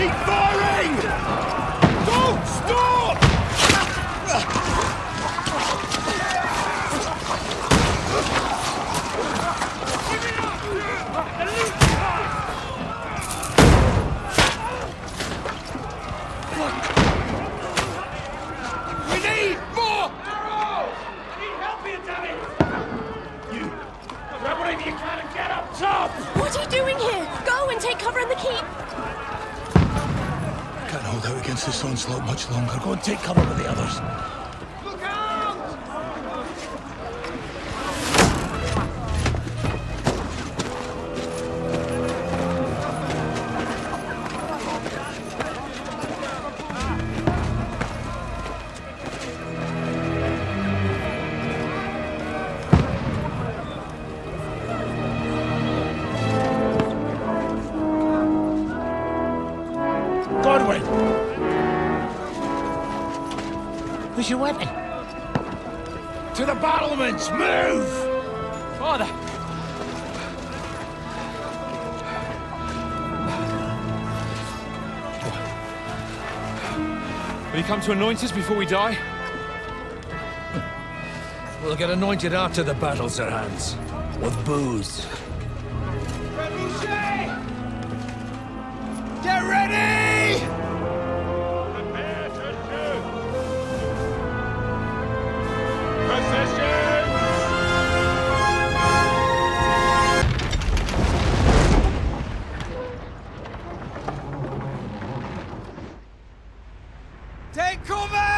Keep firing! Don't stop! We need more! Arrows! Need help here, damn it! You, grab whatever you can and get up top! What are you doing here? Go and take cover in the keep. Can't hold out against this onslaught much longer. Go and take cover with the others. Look out! Godwin! Where's your weapon? To the battlements! Move! Father! Will you come to anoint us before we die? We'll get anointed after the battles are hands. With booze. Get ready! Prepare to shoot! Position! Take cover!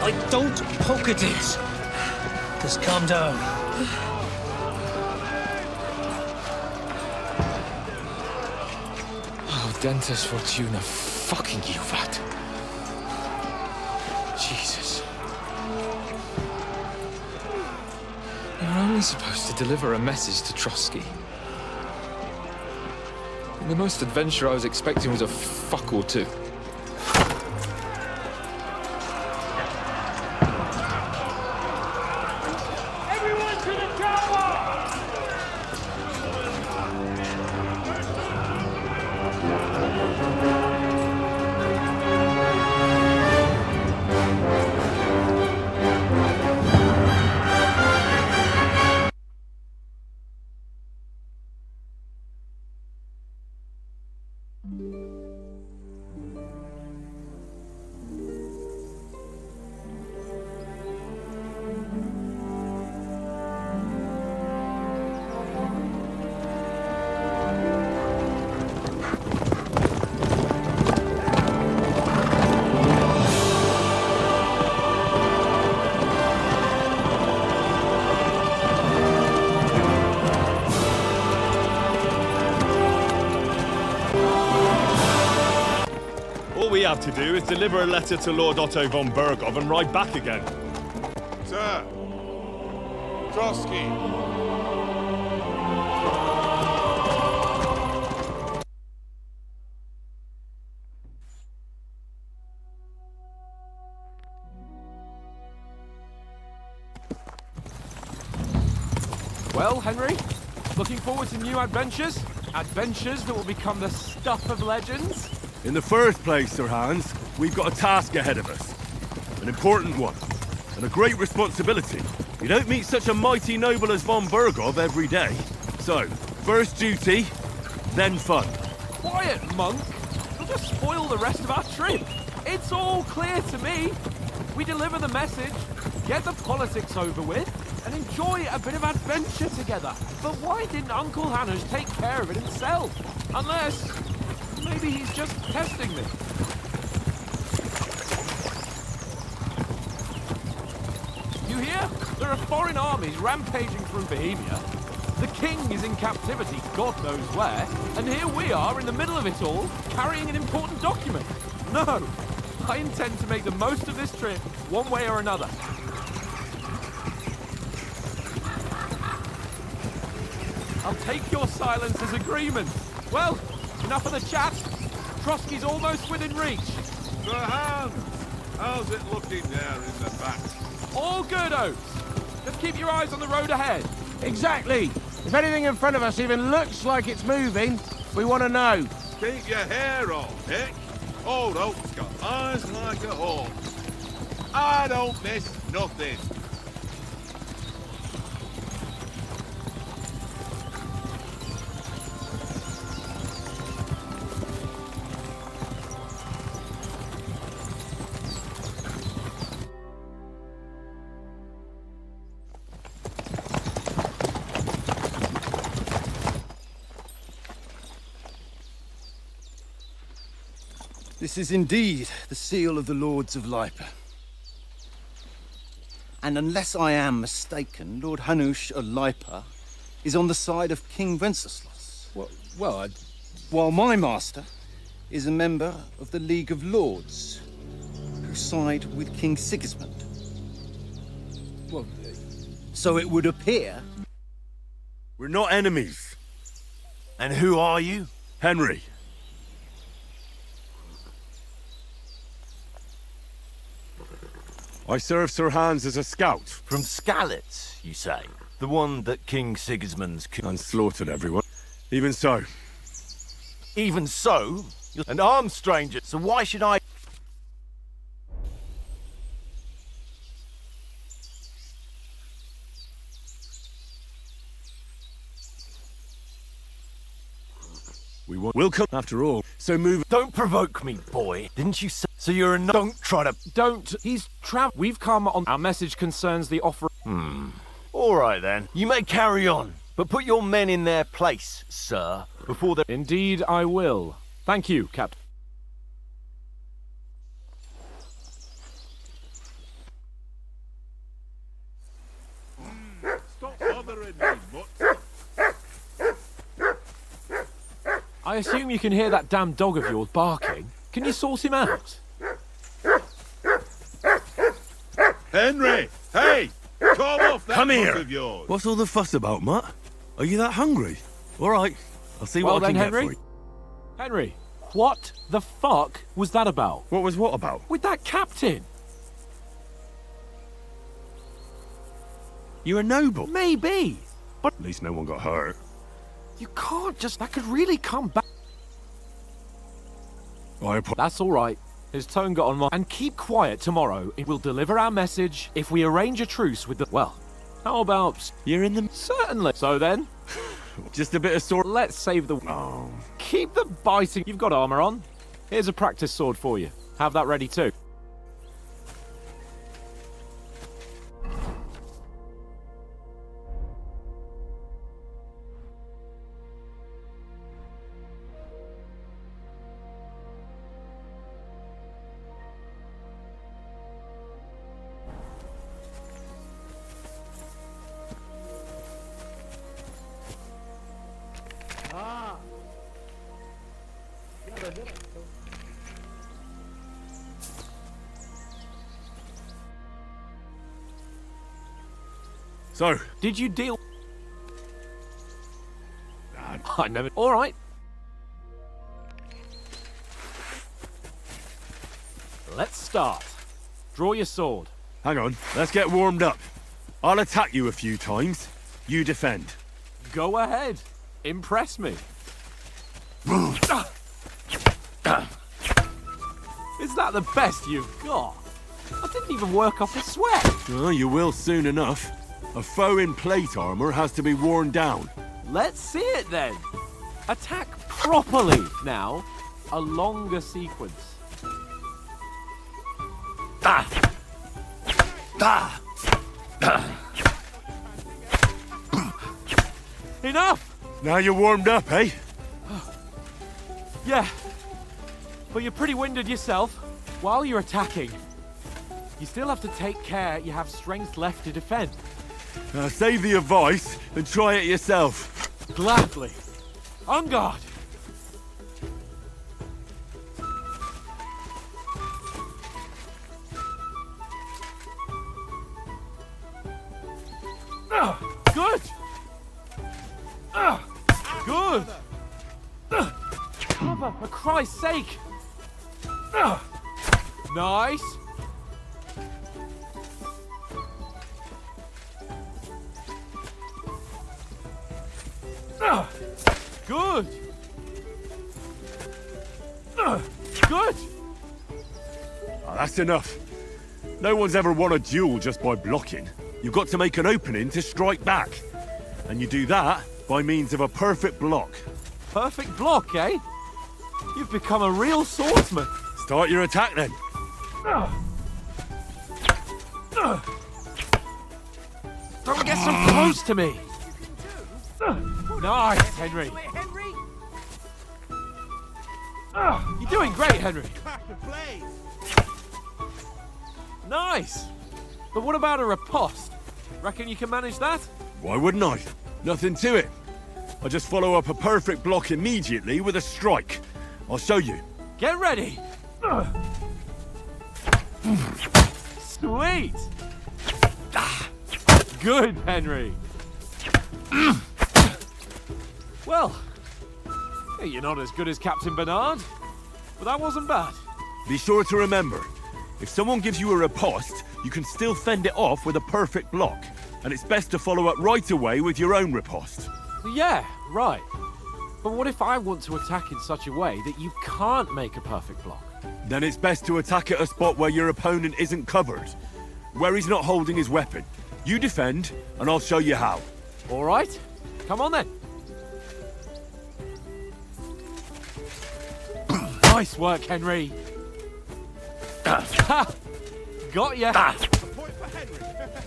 I don't poke at it. Just calm down. Oh, Dentes Fortuna fucking Juvat. Jesus. You're only supposed to deliver a message to Trotsky. And the most adventure I was expecting was a fuck or two. Everyone to the chopper! All we have to do is deliver a letter to Lord Otto von Bergov and ride back again. Sir. Trotsky. Well, Henry, looking forward to new adventures? Adventures that will become the stuff of legends? In the first place, Sir Hans, we've got a task ahead of us. An important one. And a great responsibility. You don't meet such a mighty noble as von Bergov every day. So, first duty, then fun. Quiet, monk! You'll just spoil the rest of our trip. It's all clear to me. We deliver the message, get the politics over with, and enjoy a bit of adventure together. But why didn't Uncle Hanush take care of it himself? Unless, maybe he's just testing me. You hear? There are foreign armies rampaging through Bohemia. The king is in captivity, God knows where, and here we are in the middle of it all, carrying an important document. No, I intend to make the most of this trip, one way or another. I'll take your silence as agreement. Well, enough of the chat. Trotsky's almost within reach. Sir Hans, how's it looking there in the back? All good, Oates. Just keep your eyes on the road ahead. Exactly. If anything in front of us even looks like it's moving, we want to know. Keep your hair on, Dick. Old Oak's got eyes like a hawk. I don't miss nothing. This is indeed the seal of the Lords of Lipa. And unless I am mistaken, Lord Hanush of Lipa is on the side of King Wenceslas. While my master is a member of the League of Lords, who side with King Sigismund. So it would appear... We're not enemies. And who are you? Henry. I serve Sir Hans as a scout. From Skalitz, you say? The one that King Sigismund's... And slaughtered everyone. Even so. Even so? You're an armed stranger, so why should I... We'll come after all, so move... Don't provoke me, boy. Didn't you say... So you're a... Don't try to... Don't. He's trapped. We've come on... Our message concerns the offer... All right, then. You may carry on, but put your men in their place, sir, before they... Indeed, I will. Thank you, Captain. I assume you can hear that damn dog of yours barking. Can you sort him out? Henry! Hey! Call off that Come book here! of yours! What's all the fuss about, Mutt? Are you that hungry? All right, I'll see Well what I can then, get for Henry. you. Henry, what the fuck was that about? What was what about? With that captain? You're a noble. Maybe. But At least no one got hurt. you can't just... That could really come back. That's all right. His tone got on my... And keep quiet tomorrow. We'll deliver our message if we arrange a truce with the... Well, how about... You're in the... Certainly. So then, Just a bit of sword. let's save the... Oh. Keep the biting. You've got armor on. Here's a practice sword for you. Have that ready too. So, Did you deal... I never... All right. Let's start. Draw your sword. hang on. Let's get warmed up. I'll attack you a few times. You defend. Go ahead. Impress me. Is that the best you've got? I didn't even work up a sweat. Oh, you will soon enough. A foe in plate armor has to be worn down. Let's see it then. Attack properly. Now, a longer sequence. Enough! Now you're warmed up, eh? Yeah. But you're pretty winded yourself. While you're attacking, you still have to take care you have strength left to defend. Now save the advice and try it yourself. Gladly. On guard. Good. Good. Cover, for Christ's sake. Nice. Good. Good. Oh, that's enough. No one's ever won a duel just by blocking. You've got to make an opening to strike back. And you do that by means of a perfect block. Perfect block, eh? You've become a real swordsman. Start your attack then. Don't get so close to me. Nice, Henry. You're doing great, Henry. Nice. But what about a riposte? Reckon you can manage that? Why wouldn't I? Nothing to it. I just follow up a perfect block immediately with a strike. I'll show you. Get ready. Sweet. Good, Henry. Well, you're not as good as Captain Bernard, but that wasn't bad. Be sure to remember, if someone gives you a riposte, you can still fend it off with a perfect block. And it's best to follow up right away with your own riposte. Yeah, right. But what if I want to attack in such a way that you can't make a perfect block? Then it's best to attack at a spot where your opponent isn't covered. Where he's not holding his weapon. You defend, and I'll show you how. All right. Come on then. Nice work, Henry. Ha! Got ya.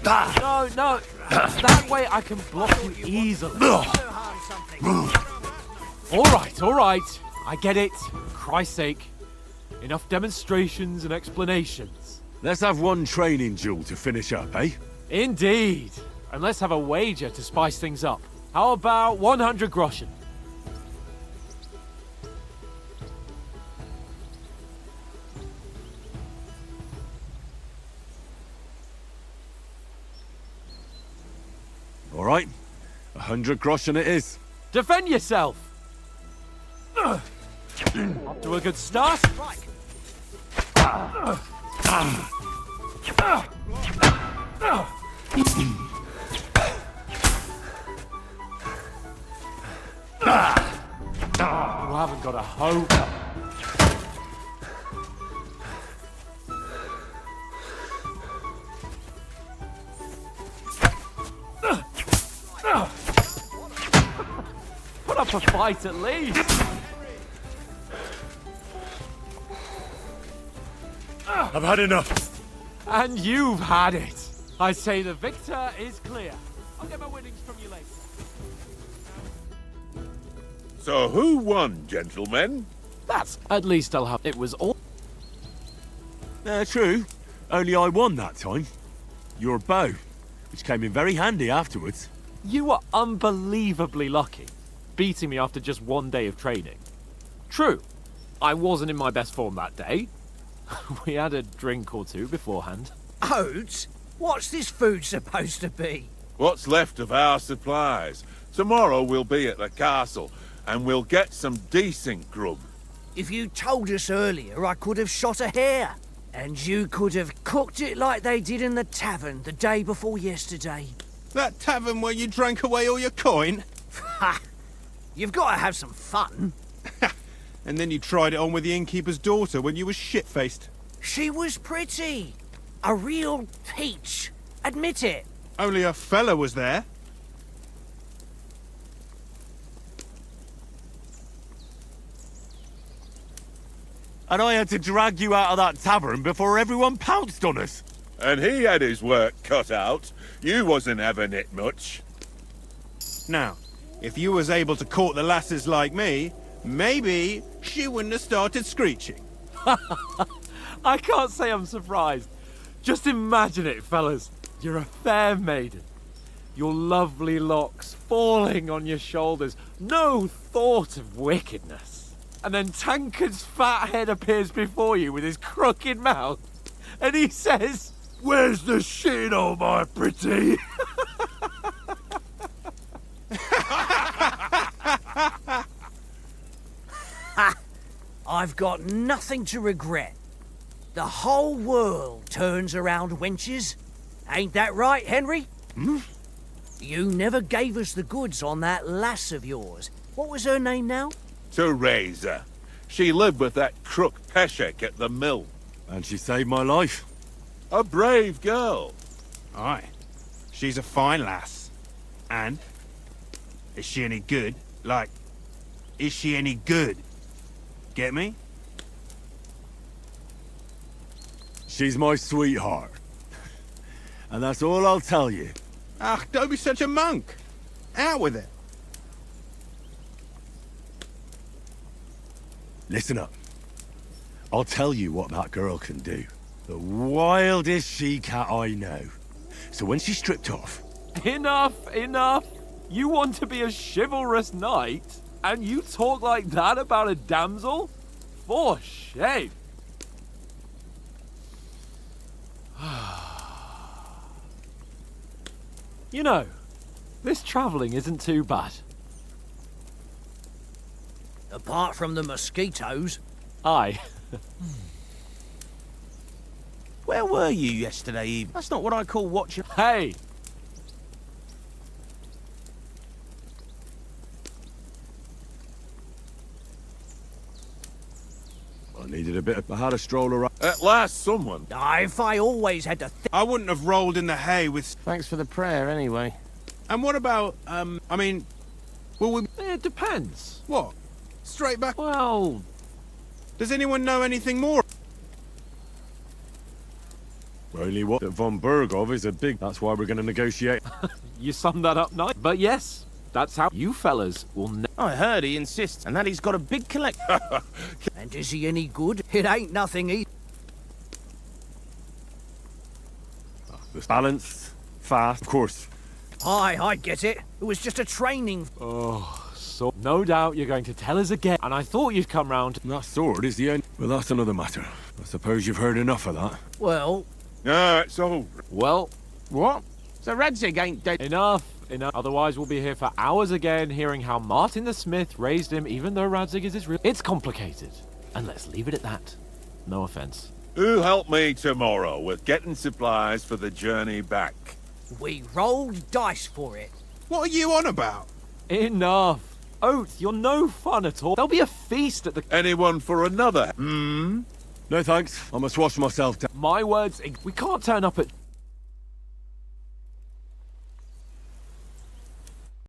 No, no. That way I can block you easily. All right. I get it. Christ's sake. Enough demonstrations and explanations. Let's have one training duel to finish up, eh? Indeed. And let's have a wager to spice things up. How about 100 groschen? All right, 100 groschen it is. Defend yourself! Up to a good start. You haven't got a hope. Put up a fight at least. I've had enough. And you've had it. I say the victor is clear. I'll get my winnings from you later. So who won, gentlemen? That's at least I'll have. It was all. True. Only I won that time. Your bow, which came in very handy afterwards. You were unbelievably lucky, beating me after just one day of training. True, I wasn't in my best form that day. We had a drink or two beforehand. Oats? What's this food supposed to be? What's left of our supplies. Tomorrow we'll be at the castle, and we'll get some decent grub. If you told us earlier, I could have shot a hare. And you could have cooked it like they did in the tavern the day before yesterday. That tavern where you drank away all your coin? Ha! You've got to have some fun. And then you tried it on with the innkeeper's daughter when you were shit-faced. She was pretty. A real peach. Admit it. Only a fella was there. And I had to drag you out of that tavern before everyone pounced on us. And he had his work cut out. You wasn't having it much. Now, if you was able to court the lasses like me, maybe she wouldn't have started screeching. I can't say I'm surprised. Just imagine it, fellas. You're a fair maiden. Your lovely locks falling on your shoulders. No thought of wickedness. And then Tankard's fat head appears before you with his crooked mouth. And he says, "Where's the shit, oh my pretty?" I've got nothing to regret. The whole world turns around wenches. Ain't that right, Henry? Hmm? You never gave us the goods on that lass of yours. What was her name now? Teresa. She lived with that crook Peshek at the mill. And she saved my life. A brave girl. Aye. She's a fine lass. And? Is she any good? Like, is she any good? Get me? She's my sweetheart. And that's all I'll tell you. Ach, don't be such a monk. Out with it. Listen up. I'll tell you what that girl can do. The wildest she-cat I know. So when she's stripped off... Enough, enough. You want to be a chivalrous knight, and you talk like that about a damsel? For shame. You know, this travelling isn't too bad. Apart from the mosquitoes. Aye. Where were you yesterday evening? That's not what I call watching. Hey! I needed a bit of... I had a stroll around... At last, someone. If I always had to I wouldn't have rolled in the hay with... Thanks for the prayer, anyway. And what about, I mean... Will we... It depends. What? Straight back? Well... Does anyone know anything more? Only what? That von Bergov is a big... That's why we're going to negotiate. You summed that up nice. But yes, that's how you fellas will I heard he insists, and that he's got a big collection. And is he any good? It ain't nothing either. Balanced, fast, of course. Aye, I get it. It was just a training. Oh, so no doubt you're going to tell us again. And I thought you'd come round. That sword is the end. Well, that's another matter. I suppose you've heard enough of that. Well... No, it's all... Well... What? So Radzig ain't dead. Enough, Otherwise, we'll be here for hours again, hearing how Martin the Smith raised him, even though Radzig is his real. It's complicated, and let's leave it at that. No offense. Who help me tomorrow with getting supplies for the journey back? We rolled dice for it. What are you on about? Enough. Oath, you're no fun at all. There'll be a feast at the... Anyone for another? No thanks. I must wash myself down. My words, we can't turn up at...